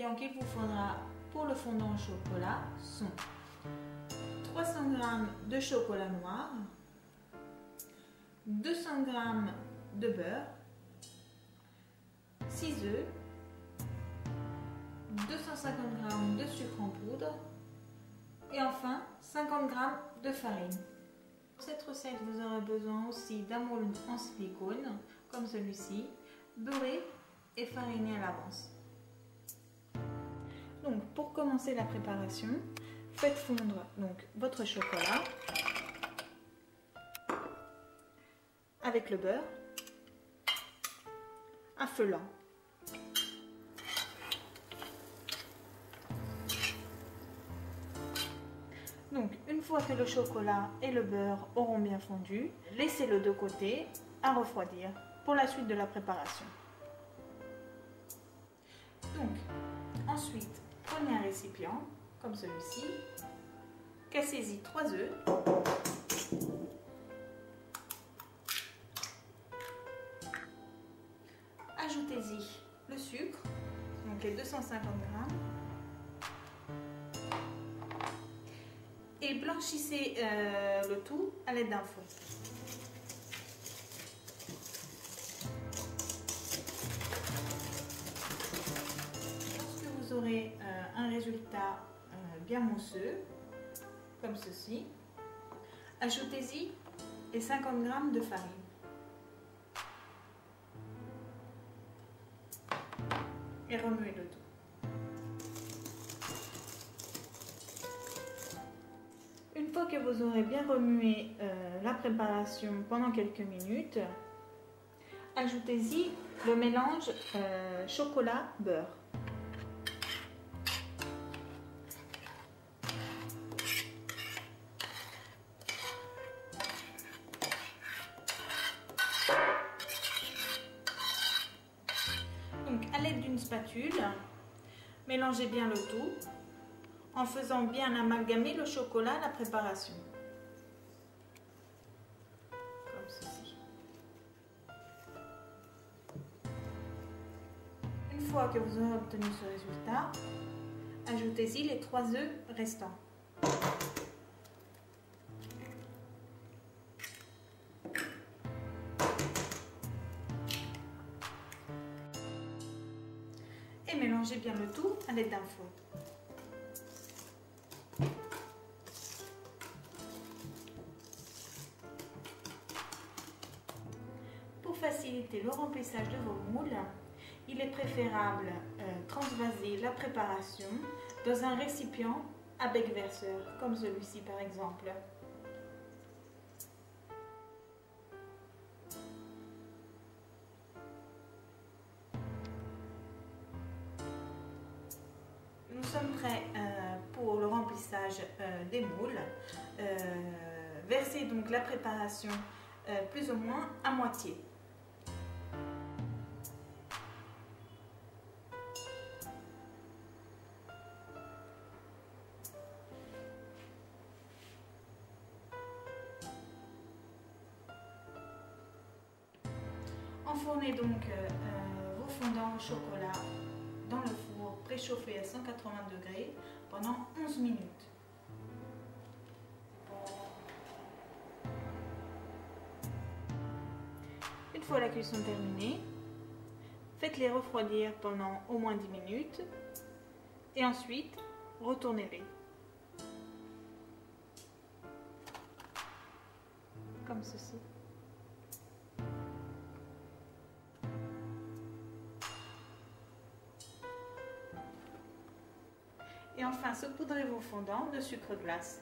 récipients qu'il vous faudra pour le fondant au chocolat sont 300 g de chocolat noir, 200 g de beurre, 6 œufs, 250 g de sucre en poudre et enfin 50 g de farine. Pour cette recette, vous aurez besoin aussi d'un moule en silicone comme celui-ci, beurré et fariné à l'avance. Donc pour commencer la préparation, faites fondre donc votre chocolat avec le beurre à feu lent. Donc une fois que le chocolat et le beurre auront bien fondu, laissez-le de côté à refroidir pour la suite de la préparation. Donc ensuite, prenez un récipient comme celui-ci, cassez-y 3 œufs, ajoutez-y le sucre, donc les 250 g, et blanchissez le tout à l'aide d'un fouet. Lorsque vous aurez un résultat bien mousseux, comme ceci, ajoutez-y les 50 g de farine. Et remuez le tout. Une fois que vous aurez bien remué la préparation pendant quelques minutes, ajoutez-y le mélange chocolat-beurre. Donc à l'aide d'une spatule, mélangez bien le tout en faisant bien amalgamer le chocolat à la préparation. Comme ceci. Une fois que vous aurez obtenu ce résultat, ajoutez-y les 3 œufs restants. Et mélangez bien le tout à l'aide d'un fouet. Pour faciliter le remplissage de vos moules, il est préférable transvaser la préparation dans un récipient à bec verseur, comme celui-ci par exemple. Nous sommes prêts pour le remplissage des moules. Versez donc la préparation plus ou moins à moitié. Enfournez donc vos fondants au chocolat dans le four préchauffé à 180 degrés pendant 11 minutes. Une fois la cuisson terminée, faites-les refroidir pendant au moins 10 minutes et ensuite retournez-les. Comme ceci. Et enfin, saupoudrez vos fondants de sucre glace.